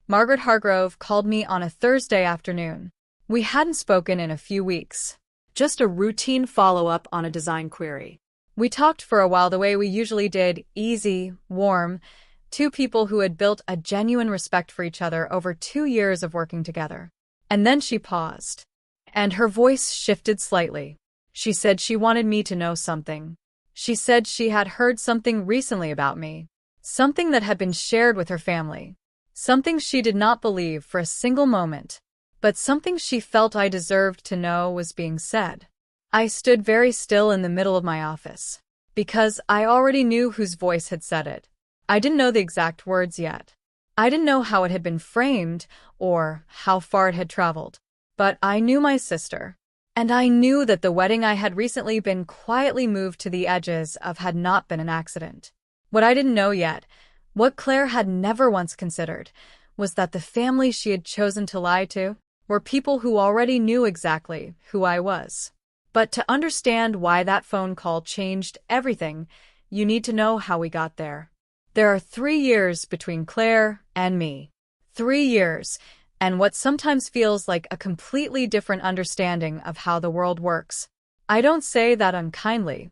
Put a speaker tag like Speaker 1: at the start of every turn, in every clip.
Speaker 1: Margaret Hargrove called me on a Thursday afternoon. We hadn't spoken in a few weeks. Just a routine follow-up on a design query. We talked for a while the way we usually did, easy, warm, two people who had built a genuine respect for each other over 2 years of working together. And then she paused, and her voice shifted slightly. She said she wanted me to know something. She said she had heard something recently about me, something that had been shared with her family, something she did not believe for a single moment, but something she felt I deserved to know was being said. I stood very still in the middle of my office, because I already knew whose voice had said it. I didn't know the exact words yet. I didn't know how it had been framed or how far it had traveled. But I knew my sister, and I knew that the wedding I had recently been quietly moved to the edges of had not been an accident. What I didn't know yet, what Claire had never once considered, was that the family she had chosen to lie to were people who already knew exactly who I was. But to understand why that phone call changed everything, you need to know how we got there. There are 3 years between Claire and me. 3 years, and what sometimes feels like a completely different understanding of how the world works. I don't say that unkindly.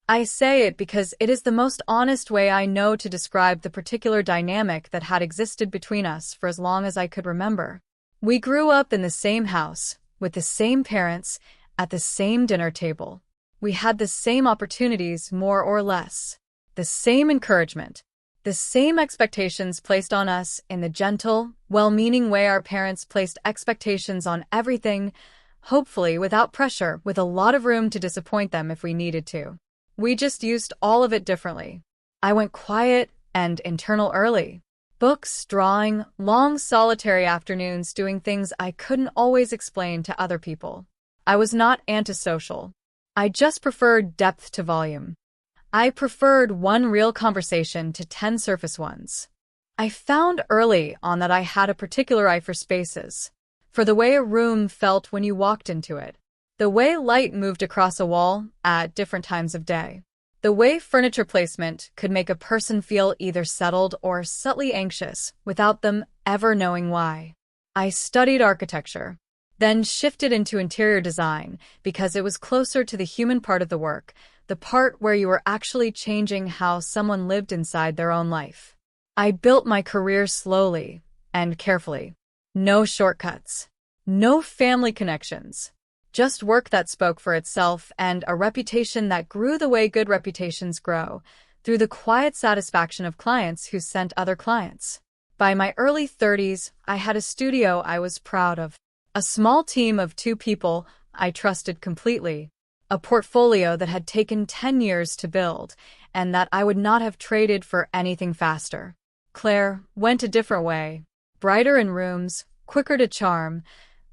Speaker 1: I say it because it is the most honest way I know to describe the particular dynamic that had existed between us for as long as I could remember. We grew up in the same house, with the same parents, at the same dinner table. We had the same opportunities, more or less, the same encouragement, the same expectations placed on us in the gentle, well-meaning way our parents placed expectations on everything, hopefully without pressure, with a lot of room to disappoint them if we needed to. We just used all of it differently. I went quiet and internal early. Books, drawing, long solitary afternoons doing things I couldn't always explain to other people. I was not antisocial. I just preferred depth to volume. I preferred one real conversation to 10 surface ones. I found early on that I had a particular eye for spaces, for the way a room felt when you walked into it, the way light moved across a wall at different times of day, the way furniture placement could make a person feel either settled or subtly anxious without them ever knowing why. I studied architecture, then shifted into interior design because it was closer to the human part of the work, the part where you were actually changing how someone lived inside their own life. I built my career slowly and carefully. No shortcuts. No family connections. Just work that spoke for itself and a reputation that grew the way good reputations grow, through the quiet satisfaction of clients who sent other clients. By my early 30s, I had a studio I was proud of, a small team of 2 people I trusted completely, a portfolio that had taken 10 years to build, and that I would not have traded for anything faster. Claire went a different way, brighter in rooms, quicker to charm,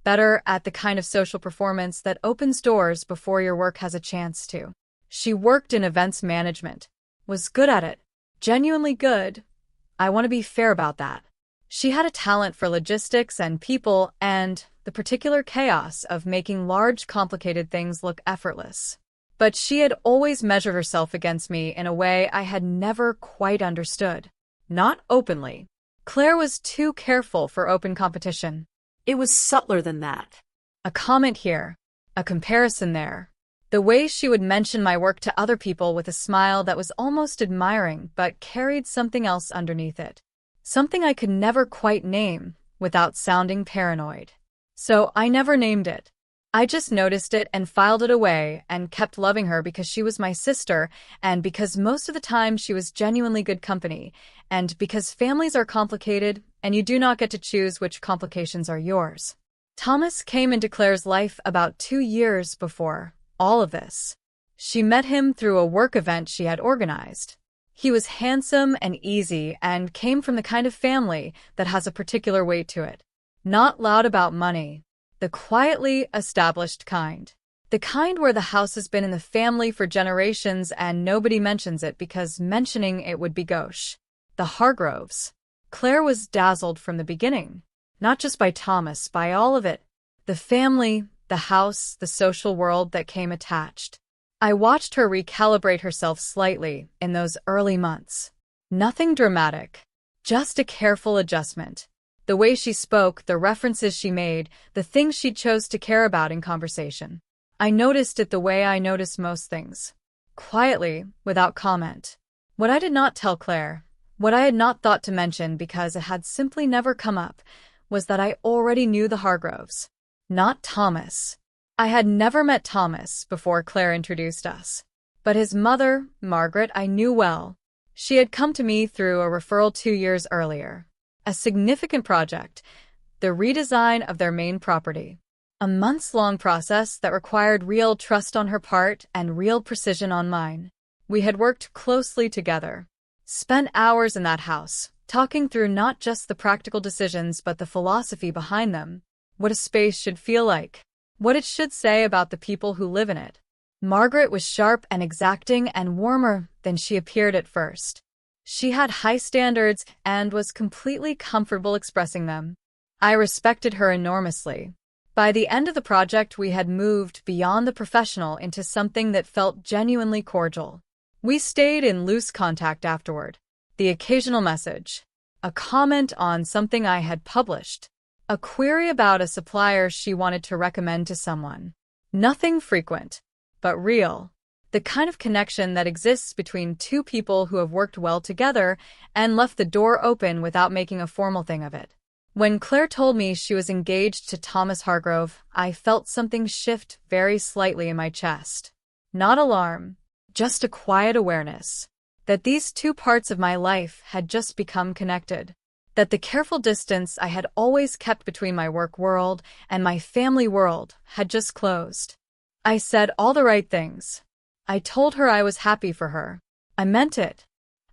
Speaker 1: better at the kind of social performance that opens doors before your work has a chance to. She worked in events management, was good at it, genuinely good. I want to be fair about that. She had a talent for logistics and people and the particular chaos of making large, complicated things look effortless. But she had always measured herself against me in a way I had never quite understood. Not openly. Claire was too careful for open competition. It was subtler than that. A comment here, a comparison there. The way she would mention my work to other people with a smile that was almost admiring but carried something else underneath it. Something I could never quite name without sounding paranoid. So I never named it. I just noticed it and filed it away and kept loving her because she was my sister and because most of the time she was genuinely good company and because families are complicated and you do not get to choose which complications are yours. Thomas came into Claire's life about 2 years before all of this. She met him through a work event she had organized. He was handsome and easy and came from the kind of family that has a particular weight to it. Not loud about money. The quietly established kind. The kind where the house has been in the family for generations and nobody mentions it because mentioning it would be gauche. The Hargroves. Claire was dazzled from the beginning. Not just by Thomas, by all of it. The family, the house, the social world that came attached. I watched her recalibrate herself slightly in those early months. Nothing dramatic. Just a careful adjustment. The way she spoke, the references she made, the things she chose to care about in conversation. I noticed it the way I noticed most things. Quietly, without comment. What I did not tell Claire, what I had not thought to mention because it had simply never come up, was that I already knew the Hargroves. Not Thomas. I had never met Thomas before Claire introduced us. But his mother, Margaret, I knew well. She had come to me through a referral 2 years earlier. A significant project, the redesign of their main property. A months-long process that required real trust on her part and real precision on mine. We had worked closely together. Spent hours in that house, talking through not just the practical decisions but the philosophy behind them. What a space should feel like. What it should say about the people who live in it. Margaret was sharp and exacting and warmer than she appeared at first. She had high standards and was completely comfortable expressing them. I respected her enormously. By the end of the project, we had moved beyond the professional into something that felt genuinely cordial. We stayed in loose contact afterward. The occasional message. A comment on something I had published. A query about a supplier she wanted to recommend to someone. Nothing frequent, but real. The kind of connection that exists between two people who have worked well together and left the door open without making a formal thing of it. When Claire told me she was engaged to Thomas Hargrove, I felt something shift very slightly in my chest. Not alarm, just a quiet awareness that these two parts of my life had just become connected. That the careful distance I had always kept between my work world and my family world had just closed. I said all the right things. I told her I was happy for her. I meant it.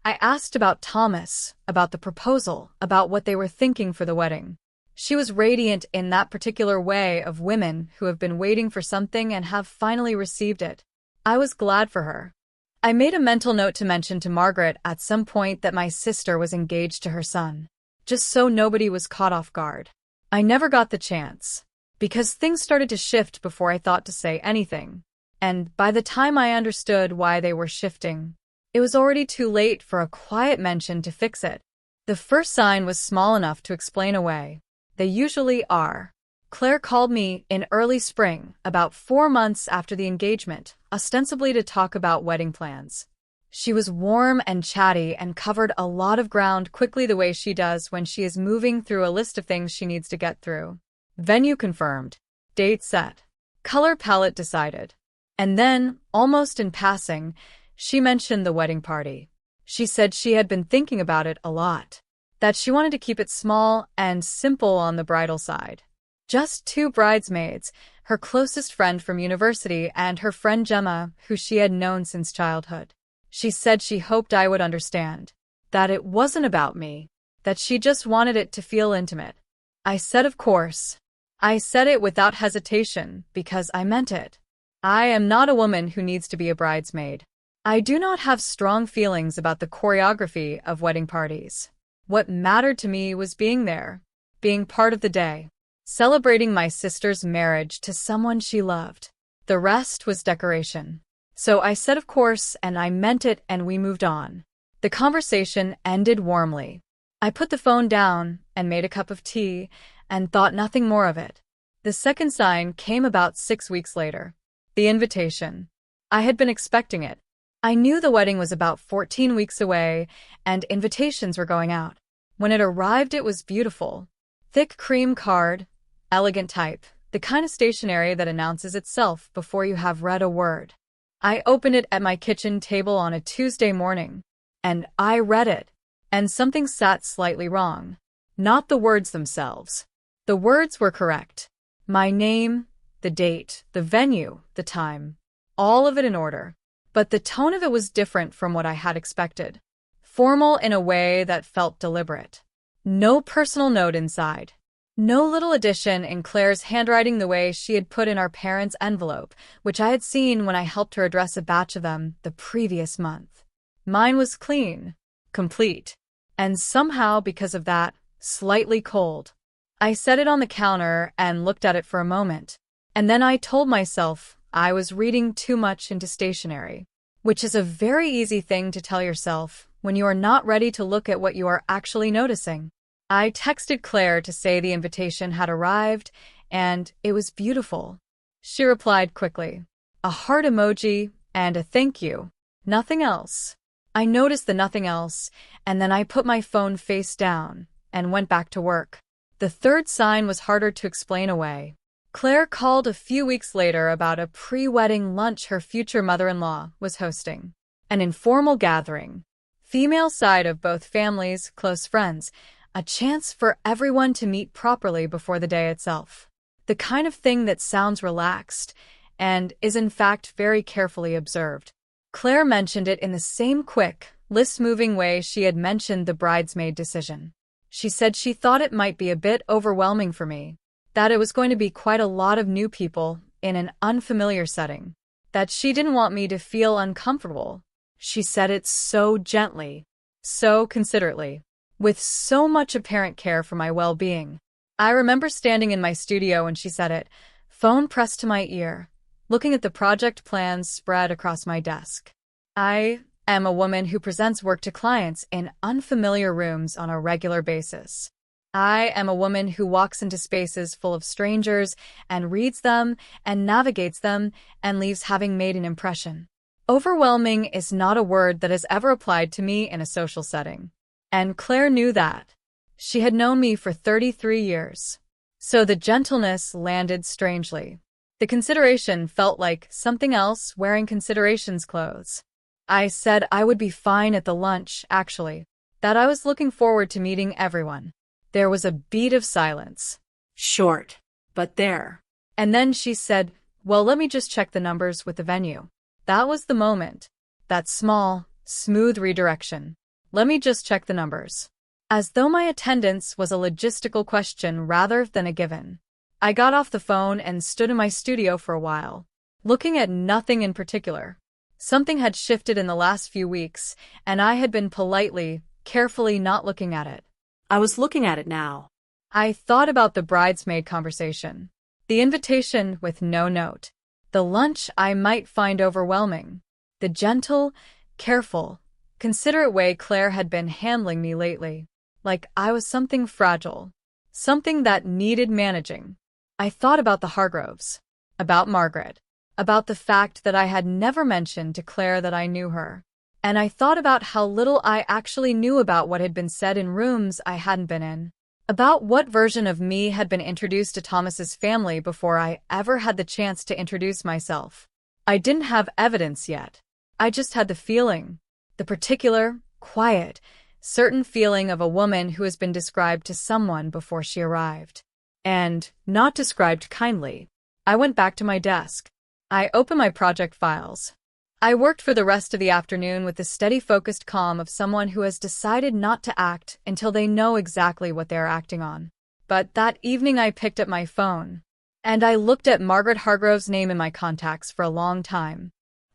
Speaker 1: I asked about Thomas, about the proposal, about what they were thinking for the wedding. She was radiant in that particular way of women who have been waiting for something and have finally received it. I was glad for her. I made a mental note to mention to Margaret at some point that my sister was engaged to her son, just so nobody was caught off guard. I never got the chance, because things started to shift before I thought to say anything. And by the time I understood why they were shifting, it was already too late for a quiet mention to fix it. The first sign was small enough to explain away. They usually are. Claire called me in early spring, about 4 months after the engagement, ostensibly to talk about wedding plans. She was warm and chatty and covered a lot of ground quickly the way she does when she is moving through a list of things she needs to get through. Venue confirmed. Date set. Color palette decided. And then, almost in passing, she mentioned the wedding party. She said she had been thinking about it a lot, that she wanted to keep it small and simple on the bridal side. Just 2 bridesmaids, her closest friend from university and her friend Gemma, who she had known since childhood. She said she hoped I would understand, that it wasn't about me, that she just wanted it to feel intimate. I said of course. I said it without hesitation because I meant it. I am not a woman who needs to be a bridesmaid. I do not have strong feelings about the choreography of wedding parties. What mattered to me was being there, being part of the day, celebrating my sister's marriage to someone she loved. The rest was decoration. So I said of course, and I meant it, and we moved on. The conversation ended warmly. I put the phone down and made a cup of tea and thought nothing more of it. The second sign came about 6 weeks later. The invitation. I had been expecting it. I knew the wedding was about 14 weeks away, and invitations were going out. When it arrived, it was beautiful. Thick cream card, elegant type, the kind of stationery that announces itself before you have read a word. I opened it at my kitchen table on a Tuesday morning, and I read it, and something sat slightly wrong. Not the words themselves. The words were correct. My name, the date, the venue, the time, all of it in order. But the tone of it was different from what I had expected. Formal in a way that felt deliberate. No personal note inside. No little addition in Claire's handwriting the way she had put in our parents' envelope, which I had seen when I helped her address a batch of them the previous month. Mine was clean, complete, and somehow, because of that, slightly cold. I set it on the counter and looked at it for a moment, and then I told myself I was reading too much into stationery, which is a very easy thing to tell yourself when you are not ready to look at what you are actually noticing. I texted Claire to say the invitation had arrived, and it was beautiful. She replied quickly. A heart emoji and a thank you. Nothing else. I noticed the nothing else, and then I put my phone face down and went back to work. The third sign was harder to explain away. Claire called a few weeks later about a pre-wedding lunch her future mother-in-law was hosting. An informal gathering. Female side of both families, close friends. A chance for everyone to meet properly before the day itself. The kind of thing that sounds relaxed and is in fact very carefully observed. Claire mentioned it in the same quick, list-moving way she had mentioned the bridesmaid decision. She said she thought it might be a bit overwhelming for me, that it was going to be quite a lot of new people in an unfamiliar setting, that she didn't want me to feel uncomfortable. She said it so gently, so considerately, with so much apparent care for my well-being. I remember standing in my studio when she said it, phone pressed to my ear, looking at the project plans spread across my desk. I am a woman who presents work to clients in unfamiliar rooms on a regular basis. I am a woman who walks into spaces full of strangers and reads them and navigates them and leaves having made an impression. Overwhelming is not a word that has ever applied to me in a social setting. And Claire knew that. She had known me for 33 years. So the gentleness landed strangely. The consideration felt like something else wearing consideration's clothes. I said I would be fine at the lunch, actually, that I was looking forward to meeting everyone. There was a beat of silence. Short, but there. And then she said, well, let me just check the numbers with the venue. That was the moment. That small, smooth redirection. Let me just check the numbers. As though my attendance was a logistical question rather than a given. I got off the phone and stood in my studio for a while, looking at nothing in particular. Something had shifted in the last few weeks, and I had been politely, carefully not looking at it. I was looking at it now. I thought about the bridesmaid conversation, the invitation with no note, the lunch I might find overwhelming, the gentle, careful, considerate way Claire had been handling me lately, like I was something fragile, something that needed managing. I thought about the Hargroves, about Margaret, about the fact that I had never mentioned to Claire that I knew her, and I thought about how little I actually knew about what had been said in rooms I hadn't been in, about what version of me had been introduced to Thomas's family before I ever had the chance to introduce myself. I didn't have evidence yet. I just had the feeling, the particular, quiet, certain feeling of a woman who has been described to someone before she arrived. And not described kindly. I went back to my desk. I opened my project files. I worked for the rest of the afternoon with the steady focused calm of someone who has decided not to act until they know exactly what they are acting on. But that evening I picked up my phone, and I looked at Margaret Hargrove's name in my contacts for a long time.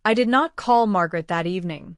Speaker 1: I did not call Margaret that evening.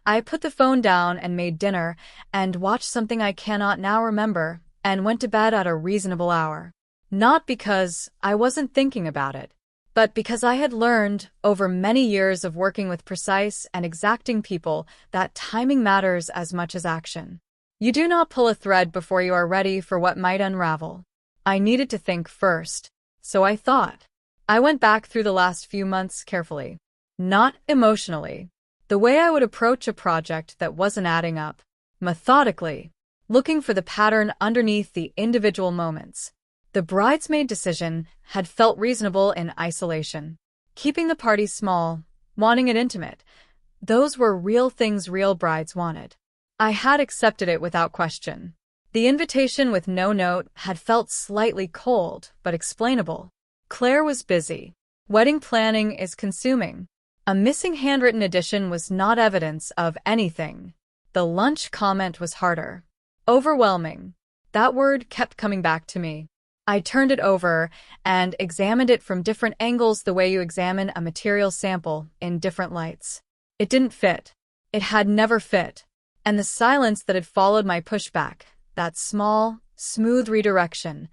Speaker 1: I put the phone down and made dinner, and watched something I cannot now remember, and went to bed at a reasonable hour. Not because I wasn't thinking about it, but because I had learned, over many years of working with precise and exacting people, that timing matters as much as action. You do not pull a thread before you are ready for what might unravel. I needed to think first, so I thought. I went back through the last few months carefully. Not emotionally. The way I would approach a project that wasn't adding up. Methodically. Looking for the pattern underneath the individual moments. The bridesmaid decision had felt reasonable in isolation. Keeping the party small, wanting it intimate. Those were real things real brides wanted. I had accepted it without question. The invitation with no note had felt slightly cold, but explainable. Claire was busy. Wedding planning is consuming. A missing handwritten edition was not evidence of anything. The lunch comment was harder. Overwhelming. That word kept coming back to me. I turned it over and examined it from different angles the way you examine a material sample in different lights. It didn't fit. It had never fit. And the silence that had followed my pushback, that small, smooth redirection,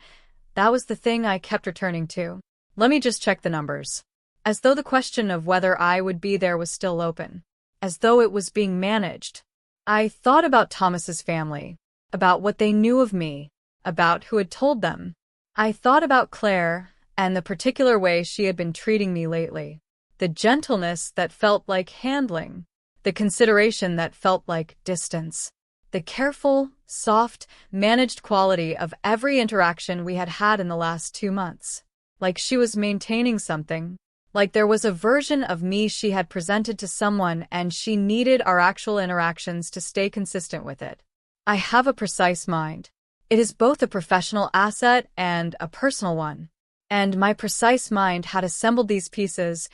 Speaker 1: that was the thing I kept returning to. Let me just check the numbers. As though the question of whether I would be there was still open. As though it was being managed. I thought about Thomas's family, about what they knew of me, about who had told them. I thought about Claire and the particular way she had been treating me lately. The gentleness that felt like handling. The consideration that felt like distance. The careful, soft, managed quality of every interaction we had had in the last 2 months. Like she was maintaining something. Like there was a version of me she had presented to someone and she needed our actual interactions to stay consistent with it. I have a precise mind. It is both a professional asset and a personal one. And my precise mind had assembled these pieces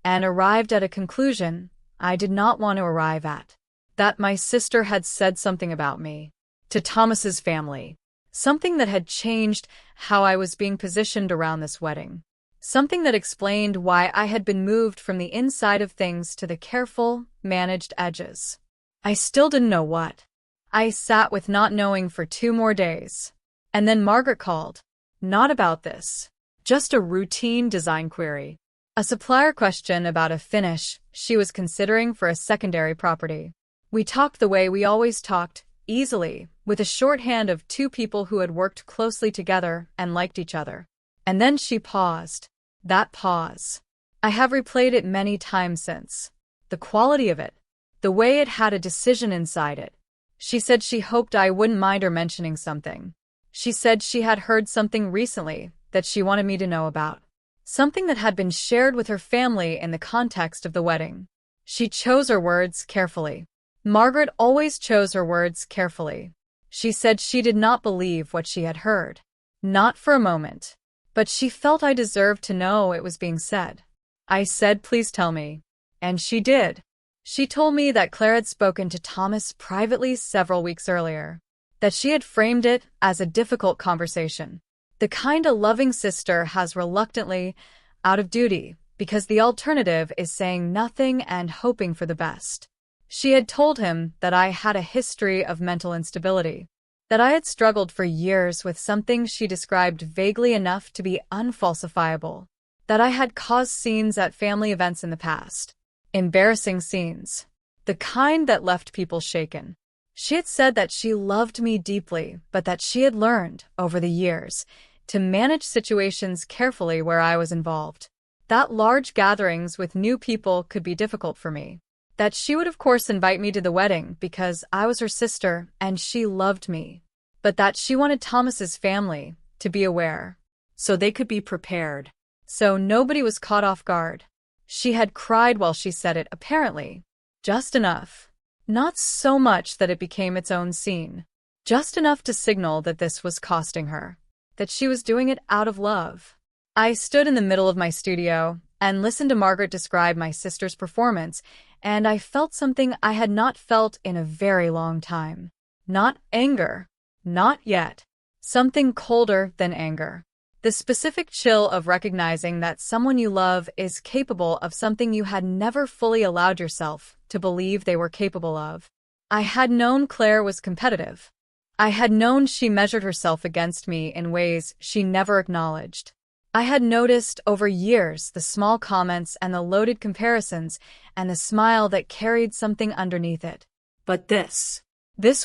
Speaker 1: and arrived at a conclusion I did not want to arrive at. That my sister had said something about me to Thomas's family. Something that had changed how I was being positioned around this wedding. Something that explained why I had been moved from the inside of things to the careful, managed edges. I still didn't know what. I sat with not knowing for 2 more days. And then Margaret called. Not about this. Just a routine design query. A supplier question about a finish she was considering for a secondary property. We talked the way we always talked, easily, with a shorthand of 2 people who had worked closely together and liked each other. And then she paused. That pause. I have replayed it many times since. The quality of it. The way it had a decision inside it. She said she hoped I wouldn't mind her mentioning something. She said she had heard something recently that she wanted me to know about. Something that had been shared with her family in the context of the wedding. She chose her words carefully. Margaret always chose her words carefully. She said she did not believe what she had heard. Not for a moment. But she felt I deserved to know it was being said. I said, please tell me. And she did. She told me that Claire had spoken to Thomas privately several weeks earlier. That she had framed it as a difficult conversation. The kind a loving sister has reluctantly, out of duty, because the alternative is saying nothing and hoping for the best. She had told him that I had a history of mental instability. That I had struggled for years with something she described vaguely enough to be unfalsifiable. That I had caused scenes at family events in the past. Embarrassing scenes. The kind that left people shaken. She had said that she loved me deeply, but that she had learned, over the years, to manage situations carefully where I was involved. That large gatherings with new people could be difficult for me. That she would of course invite me to the wedding because I was her sister and she loved me. But that she wanted Thomas's family to be aware, so they could be prepared. So nobody was caught off guard. She had cried while she said it, apparently. Just enough. Not so much that it became its own scene. Just enough to signal that this was costing her. That she was doing it out of love. I stood in the middle of my studio and listened to Margaret describe my sister's performance, and I felt something I had not felt in a very long time. Not anger. Not yet. Something colder than anger. The specific chill of recognizing that someone you love is capable of something you had never fully allowed yourself to believe they were capable of. I had known Claire was competitive. I had known she measured herself against me in ways she never acknowledged. I had noticed over years the small comments and the loaded comparisons and the smile that carried something underneath it. But this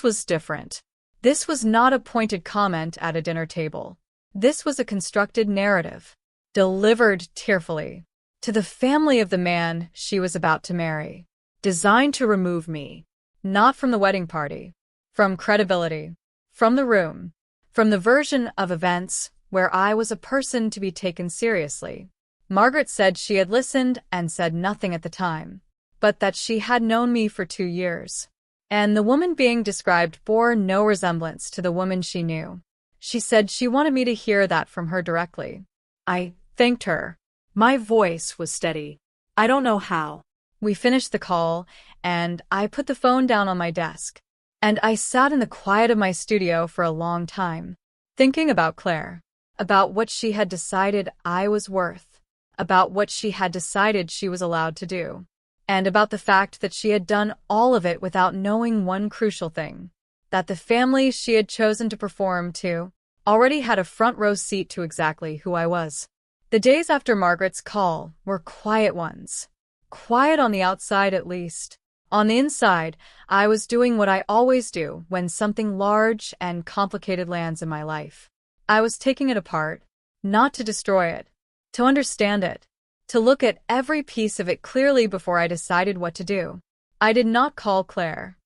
Speaker 1: was different. This was not a pointed comment at a dinner table. This was a constructed narrative, delivered tearfully, to the family of the man she was about to marry, designed to remove me, not from the wedding party, from credibility, from the room, from the version of events where I was a person to be taken seriously. Margaret said she had listened and said nothing at the time, but that she had known me for 2 years. And the woman being described bore no resemblance to the woman she knew. She said she wanted me to hear that from her directly. I thanked her. My voice was steady. I don't know how. We finished the call, and I put the phone down on my desk. And I sat in the quiet of my studio for a long time, thinking about Claire. About what she had decided I was worth, about what she had decided she was allowed to do, and about the fact that she had done all of it without knowing one crucial thing, that the family she had chosen to perform to already had a front row seat to exactly who I was. The days after Margaret's call were quiet ones. Quiet on the outside at least. On the inside, I was doing what I always do when something large and complicated lands in my life. I was taking it apart, not to destroy it, to understand it, to look at every piece of it clearly before I decided what to do. I did not call Claire.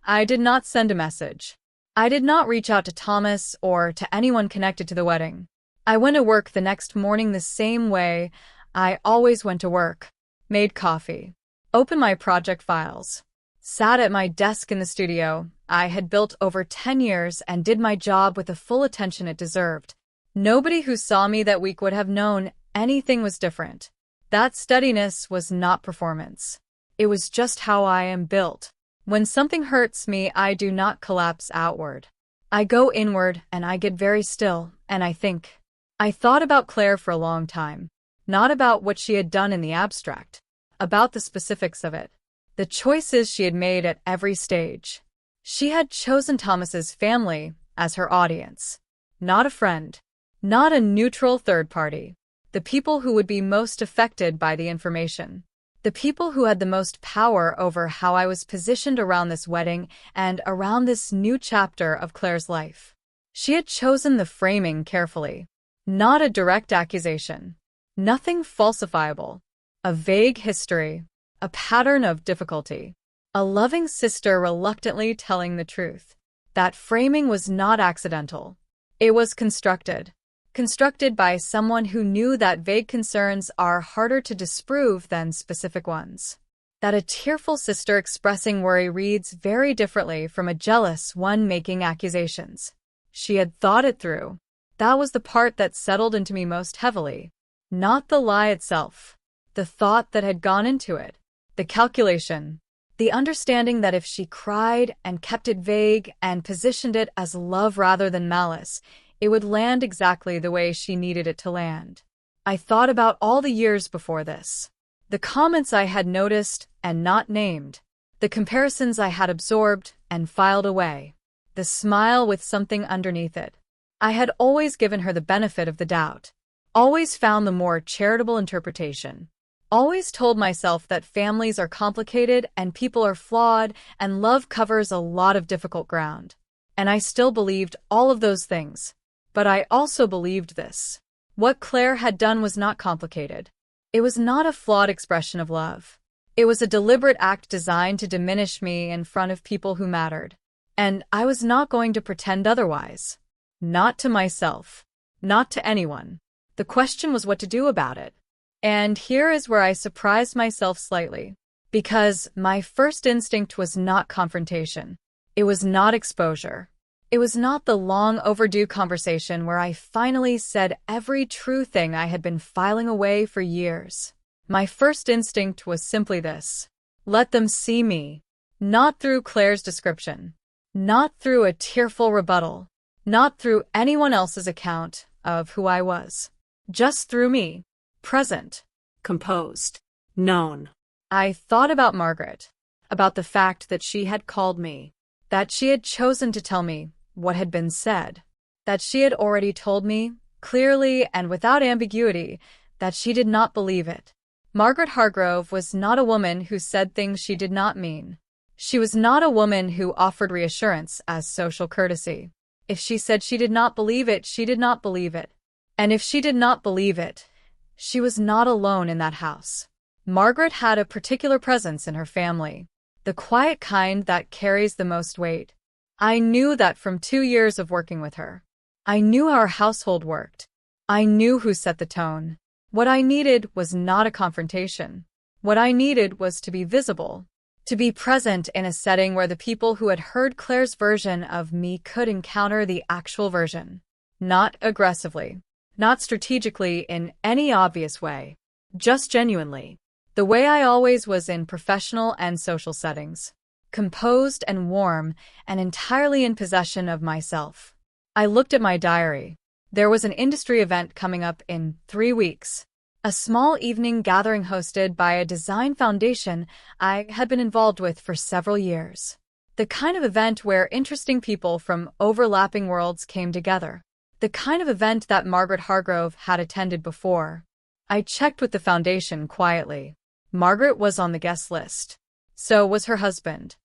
Speaker 1: I did not send a message. I did not reach out to Thomas or to anyone connected to the wedding. I went to work the next morning the same way I always went to work. Made coffee. Opened my project files. Sat at my desk in the studio I had built over 10 years and did my job with the full attention it deserved. Nobody who saw me that week would have known anything was different. That steadiness was not performance. It was just how I am built. When something hurts me, I do not collapse outward. I go inward and I get very still, and I think. I thought about Claire for a long time. Not about what she had done in the abstract. About the specifics of it. The choices she had made at every stage. She had chosen Thomas's family as her audience. Not a friend. Not a neutral third party. The people who would be most affected by the information. The people who had the most power over how I was positioned around this wedding and around this new chapter of Claire's life. She had chosen the framing carefully. Not a direct accusation. Nothing falsifiable. A vague history. A pattern of difficulty. A loving sister reluctantly telling the truth. That framing was not accidental. It was constructed. Constructed by someone who knew that vague concerns are harder to disprove than specific ones. That a tearful sister expressing worry reads very differently from a jealous one making accusations. She had thought it through. That was the part that settled into me most heavily. Not the lie itself. The thought that had gone into it. The calculation. The understanding that if she cried and kept it vague and positioned it as love rather than malice, it would land exactly the way she needed it to land. I thought about all the years before this. The comments I had noticed and not named. The comparisons I had absorbed and filed away. The smile with something underneath it. I had always given her the benefit of the doubt. Always found the more charitable interpretation. Always told myself that families are complicated and people are flawed and love covers a lot of difficult ground. And I still believed all of those things. But I also believed this. What Claire had done was not complicated. It was not a flawed expression of love. It was a deliberate act designed to diminish me in front of people who mattered. And I was not going to pretend otherwise. Not to myself. Not to anyone. The question was what to do about it. And here is where I surprised myself slightly. Because my first instinct was not confrontation. It was not exposure. It was not the long overdue conversation where I finally said every true thing I had been filing away for years. My first instinct was simply this. Let them see me. Not through Claire's description. Not through a tearful rebuttal. Not through anyone else's account of who I was. Just through me. Present. Composed. Known. I thought about Margaret. About the fact that she had called me. That she had chosen to tell me what had been said. That she had already told me, clearly and without ambiguity, that she did not believe it. Margaret Hargrove was not a woman who said things she did not mean. She was not a woman who offered reassurance as social courtesy. If she said she did not believe it, she did not believe it. And if she did not believe it, she was not alone in that house. Margaret had a particular presence in her family. The quiet kind that carries the most weight. I knew that from 2 years of working with her. I knew how our household worked. I knew who set the tone. What I needed was not a confrontation. What I needed was to be visible. To be present in a setting where the people who had heard Claire's version of me could encounter the actual version. Not aggressively. Not strategically in any obvious way. Just genuinely. The way I always was in professional and social settings. Composed and warm, and entirely in possession of myself. I looked at my diary. There was an industry event coming up in 3 weeks. A small evening gathering hosted by a design foundation I had been involved with for several years. The kind of event where interesting people from overlapping worlds came together. The kind of event that Margaret Hargrove had attended before. I checked with the foundation quietly. Margaret was on the guest list. So was her husband.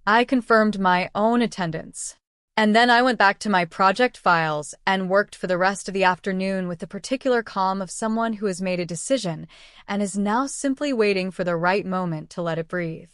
Speaker 1: I confirmed my own attendance. And then I went back to my project files and worked for the rest of the afternoon with the particular calm of someone who has made a decision and is now simply waiting for the right moment to let it breathe.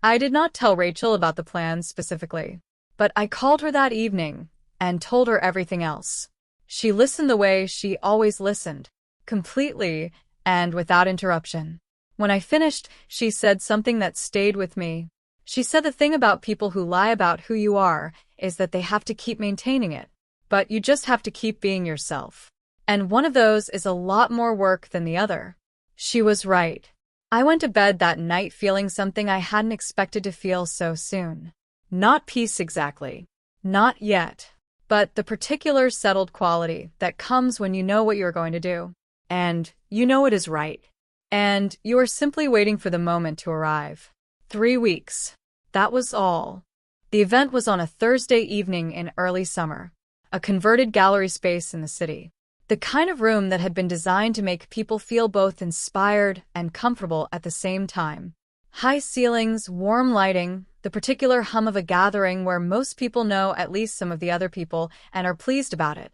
Speaker 1: I did not tell Rachel about the plans specifically, but I called her that evening and told her everything else. She listened the way she always listened, completely and without interruption. When I finished, she said something that stayed with me. She said the thing about people who lie about who you are is that they have to keep maintaining it, but you just have to keep being yourself. And one of those is a lot more work than the other. She was right. I went to bed that night feeling something I hadn't expected to feel so soon. Not peace exactly. Not yet. But the particular settled quality that comes when you know what you're going to do. And you know it is right. And you are simply waiting for the moment to arrive. 3 weeks. That was all. The event was on a Thursday evening in early summer, a converted gallery space in the city. The kind of room that had been designed to make people feel both inspired and comfortable at the same time. High ceilings, warm lighting, the particular hum of a gathering where most people know at least some of the other people and are pleased about it.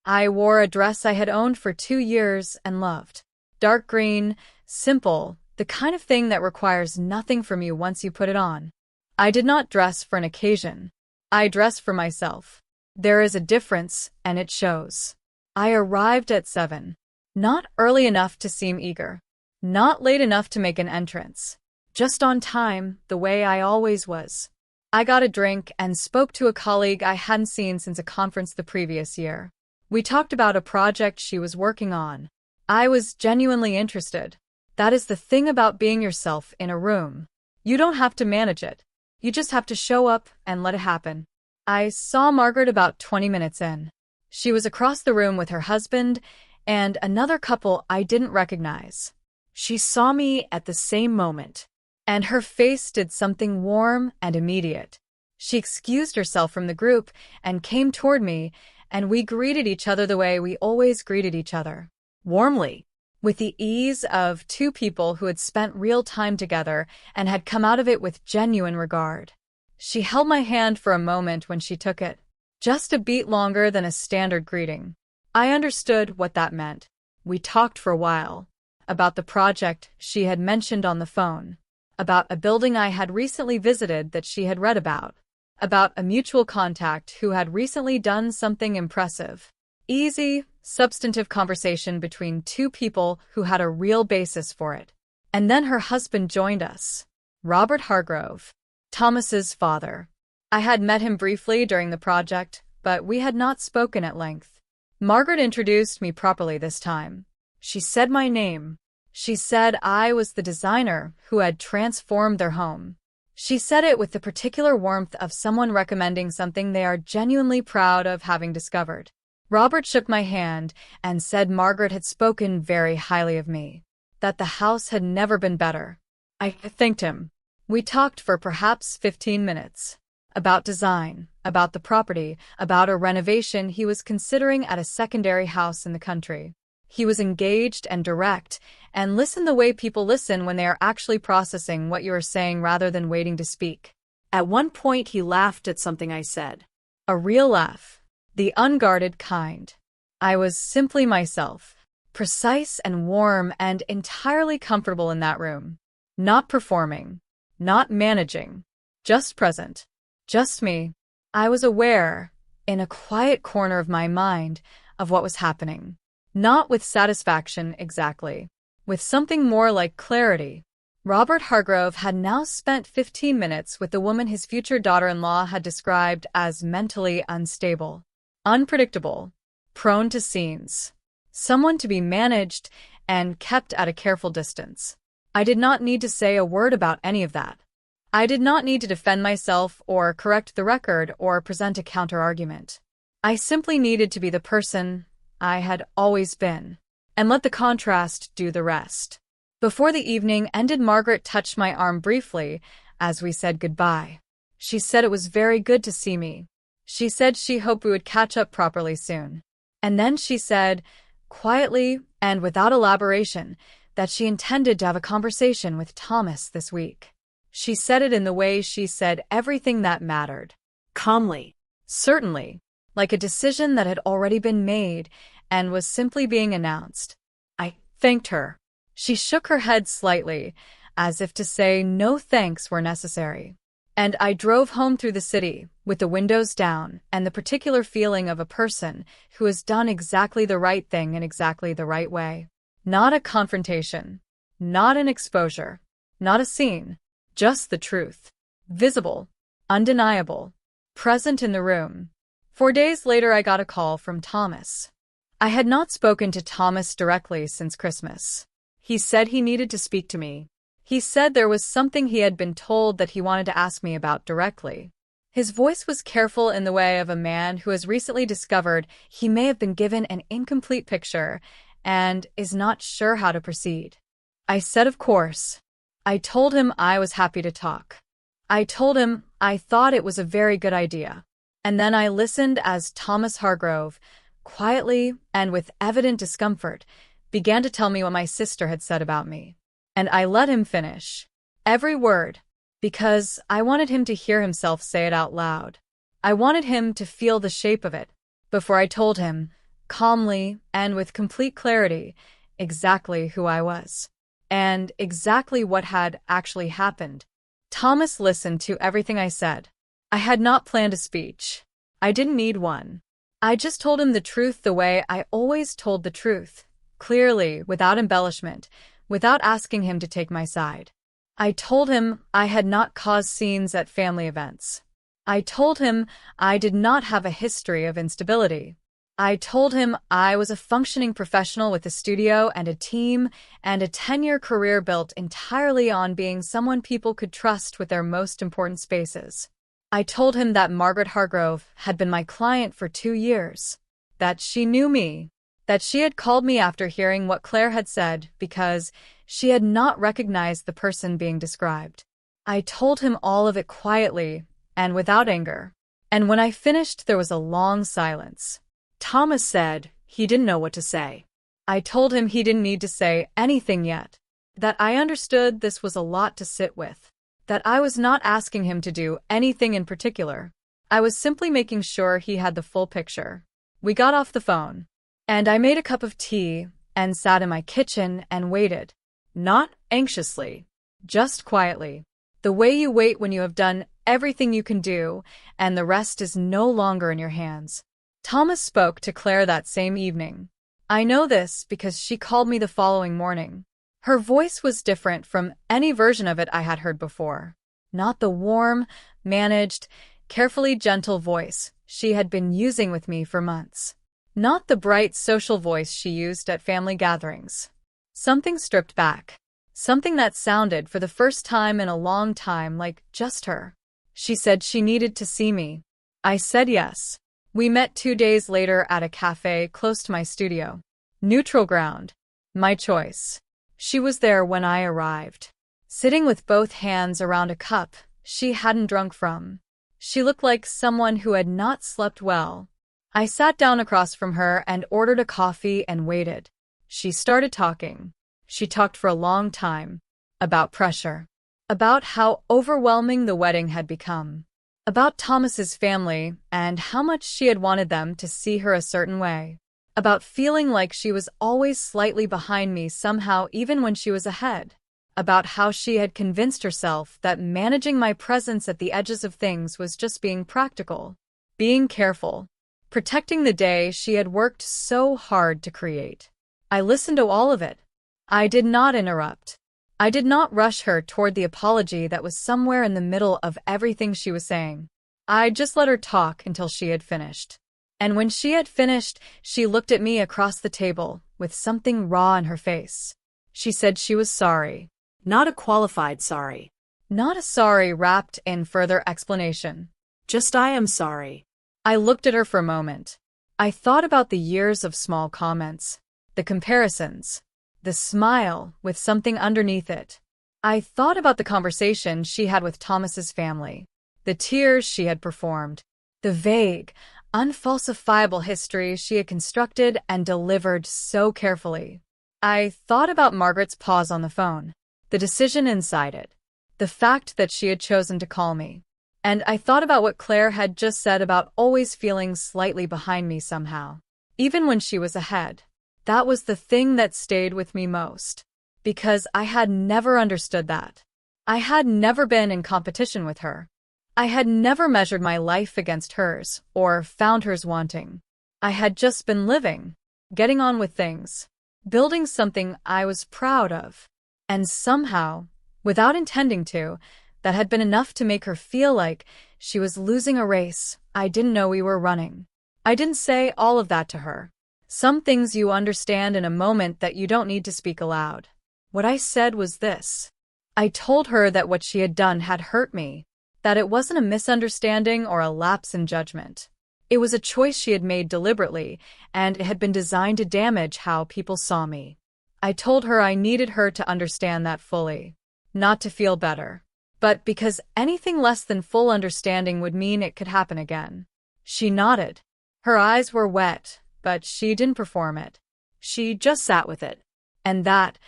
Speaker 1: I wore a dress I had owned for 2 years and loved. Dark green, simple, the kind of thing that requires nothing from you once you put it on. I did not dress for an occasion. I dressed for myself. There is a difference, and it shows. I arrived at 7. Not early enough to seem eager. Not late enough to make an entrance. Just on time, the way I always was. I got a drink and spoke to a colleague I hadn't seen since a conference the previous year. We talked about a project she was working on. I was genuinely interested. That is the thing about being yourself in a room. You don't have to manage it. You just have to show up and let it happen. I saw Margaret about 20 minutes in. She was across the room with her husband and another couple I didn't recognize. She saw me at the same moment, and her face did something warm and immediate. She excused herself from the group and came toward me, and we greeted each other the way we always greeted each other. Warmly. With the ease of two people who had spent real time together and had come out of it with genuine regard. She held my hand for a moment when she took it, just a beat longer than a standard greeting. I understood what that meant. We talked for a while, about the project she had mentioned on the phone, about a building I had recently visited that she had read about a mutual contact who had recently done something impressive. Easy, substantive conversation between two people who had a real basis for it. And then her husband joined us. Robert Hargrove, Thomas's father. I had met him briefly during the project, but we had not spoken at length. Margaret introduced me properly this time. She said my name. She said I was the designer who had transformed their home. She said it with the particular warmth of someone recommending something they are genuinely proud of having discovered. Robert shook my hand and said Margaret had spoken very highly of me, that the house had never been better. I thanked him. We talked for perhaps 15 minutes. About design, about the property, about a renovation he was considering at a secondary house in the country. He was engaged and direct, and listened the way people listen when they are actually processing what you are saying rather than waiting to speak. At one point he laughed at something I said. A real laugh. The unguarded kind. I was simply myself, precise and warm and entirely comfortable in that room. Not performing, not managing, just present, just me. I was aware, in a quiet corner of my mind, of what was happening. Not with satisfaction exactly, with something more like clarity. Robert Hargrove had now spent 15 minutes with the woman his future daughter-in-law had described as mentally unstable. Unpredictable, prone to scenes, someone to be managed and kept at a careful distance. I did not need to say a word about any of that. I did not need to defend myself or correct the record or present a counter-argument. I simply needed to be the person I had always been, and let the contrast do the rest. Before the evening ended, Margaret touched my arm briefly as we said goodbye. She said it was very good to see me. She said she hoped we would catch up properly soon. And then she said, quietly and without elaboration, that she intended to have a conversation with Thomas this week. She said it in the way she said everything that mattered.
Speaker 2: Calmly.
Speaker 1: Certainly. Like a decision that had already been made and was simply being announced. I thanked her. She shook her head slightly, as if to say no thanks were necessary. And I drove home through the city, with the windows down, and the particular feeling of a person who has done exactly the right thing in exactly the right way. Not a confrontation. Not an exposure. Not a scene. Just the truth. Visible. Undeniable. Present in the room. 4 days later I got a call from Thomas. I had not spoken to Thomas directly since Christmas. He said he needed to speak to me. He said there was something he had been told that he wanted to ask me about directly. His voice was careful in the way of a man who has recently discovered he may have been given an incomplete picture and is not sure how to proceed. I said of course. I told him I was happy to talk. I told him I thought it was a very good idea. And then I listened as Thomas Hargrove, quietly and with evident discomfort, began to tell me what my sister had said about me. And I let him finish. Every word. Because I wanted him to hear himself say it out loud. I wanted him to feel the shape of it, before I told him, calmly and with complete clarity, exactly who I was. And exactly what had actually happened. Thomas listened to everything I said. I had not planned a speech. I didn't need one. I just told him the truth the way I always told the truth, clearly, without embellishment, without asking him to take my side. I told him I had not caused scenes at family events. I told him I did not have a history of instability. I told him I was a functioning professional with a studio and a team and a 10-year career built entirely on being someone people could trust with their most important spaces. I told him that Margaret Hargrove had been my client for 2 years, that she knew me, that she had called me after hearing what Claire had said because she had not recognized the person being described. I told him all of it quietly and without anger. And when I finished, there was a long silence. Thomas said he didn't know what to say. I told him he didn't need to say anything yet, that I understood this was a lot to sit with, that I was not asking him to do anything in particular. I was simply making sure he had the full picture. We got off the phone. And I made a cup of tea and sat in my kitchen and waited. Not anxiously, just quietly. The way you wait when you have done everything you can do and the rest is no longer in your hands. Thomas spoke to Claire that same evening. I know this because she called me the following morning. Her voice was different from any version of it I had heard before. Not the warm, managed, carefully gentle voice she had been using with me for months. Not the bright social voice she used at family gatherings. Something stripped back. Something that sounded for the first time in a long time like just her. She said she needed to see me. I said yes. We met 2 days later at a cafe close to my studio. Neutral ground. My choice. She was there when I arrived. Sitting with both hands around a cup she hadn't drunk from. She looked like someone who had not slept well. I sat down across from her and ordered a coffee and waited. She started talking. She talked for a long time. About pressure. About how overwhelming the wedding had become. About Thomas's family and how much she had wanted them to see her a certain way. About feeling like she was always slightly behind me somehow even when she was ahead. About how she had convinced herself that managing my presence at the edges of things was just being practical. Being careful. Protecting the day she had worked so hard to create. I listened to all of it. I did not interrupt. I did not rush her toward the apology that was somewhere in the middle of everything she was saying. I just let her talk until she had finished. And when she had finished, she looked at me across the table with something raw in her face. She said she was sorry.
Speaker 2: Not a qualified sorry.
Speaker 1: Not a sorry wrapped in further explanation.
Speaker 2: Just I am sorry.
Speaker 1: I looked at her for a moment. I thought about the years of small comments, the comparisons, the smile with something underneath it. I thought about the conversation she had with Thomas's family, the tears she had performed, the vague, unfalsifiable history she had constructed and delivered so carefully. I thought about Margaret's pause on the phone, the decision inside it, The fact that she had chosen to call me. And I thought about what Claire had just said about always feeling slightly behind me somehow. Even when she was ahead. That was the thing that stayed with me most. Because I had never understood that. I had never been in competition with her. I had never measured my life against hers, or found hers wanting. I had just been living, getting on with things, building something I was proud of. And somehow, without intending to, that had been enough to make her feel like she was losing a race I didn't know we were running. I didn't say all of that to her. Some things you understand in a moment that you don't need to speak aloud. What I said was this. I told her that what she had done had hurt me, that it wasn't a misunderstanding or a lapse in judgment. It was a choice she had made deliberately, and it had been designed to damage how people saw me. I told her I needed her to understand that fully, not to feel better, but because anything less than full understanding would mean it could happen again. She nodded. Her eyes were wet, but she didn't perform it. She just sat with it. And that,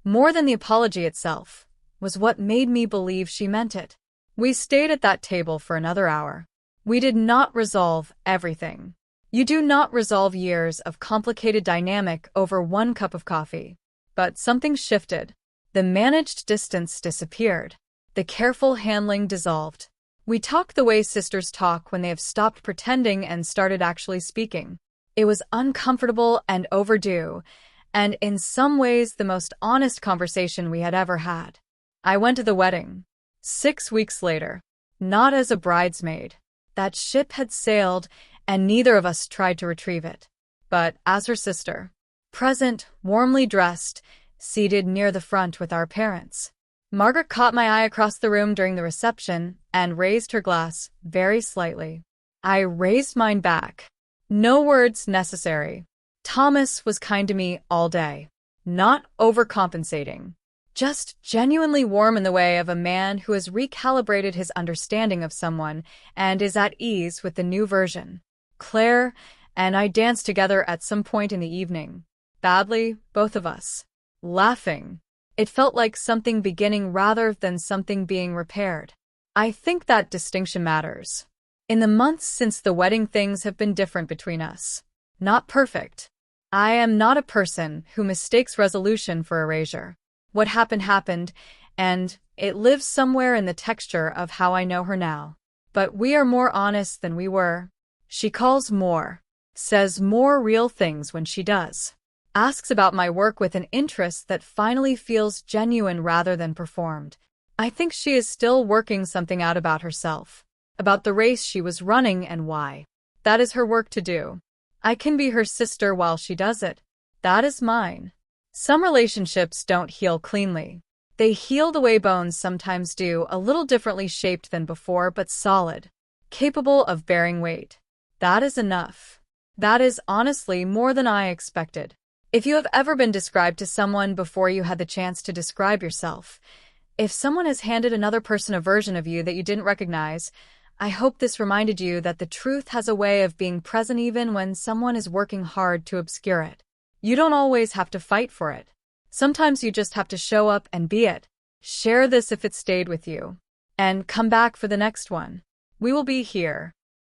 Speaker 1: more than the apology itself, was what made me believe she meant it. We stayed at that table for another hour. We did not resolve everything. You do not resolve years of complicated dynamic over one cup of coffee. But something shifted. The managed distance disappeared. The careful handling dissolved. We talked the way sisters talk when they have stopped pretending and started actually speaking. It was uncomfortable and overdue, and in some ways the most honest conversation we had ever had. I went to the wedding. 6 weeks later. Not as a bridesmaid. That ship had sailed, and neither of us tried to retrieve it. But as her sister. Present, warmly dressed, seated near the front with our parents. Margaret caught my eye across the room during the reception and raised her glass, very slightly. I raised mine back. No words necessary. Thomas was kind to me all day. Not overcompensating. Just genuinely warm in the way of a man who has recalibrated his understanding of someone and is at ease with the new version. Claire and I danced together at some point in the evening. Badly, both of us. Laughing. It felt like something beginning rather than something being repaired. I think that distinction matters. In the months since the wedding, things have been different between us. Not perfect. I am not a person who mistakes resolution for erasure. What happened happened, and it lives somewhere in the texture of how I know her now. But we are more honest than we were. She calls more, says more real things when she does. Asks about my work with an interest that finally feels genuine rather than performed. I think she is still working something out about herself, about the race she was running and why. That is her work to do. I can be her sister while she does it. That is mine. Some relationships don't heal cleanly. They heal the way bones sometimes do, a little differently shaped than before, but solid, capable of bearing weight. That is enough. That is honestly more than I expected. If you have ever been described to someone before you had the chance to describe yourself, if someone has handed another person a version of you that you didn't recognize, I hope this reminded you that the truth has a way of being present even when someone is working hard to obscure it. You don't always have to fight for it. Sometimes you just have to show up and be it. Share this if it stayed with you. And come back for the next one. We will be here.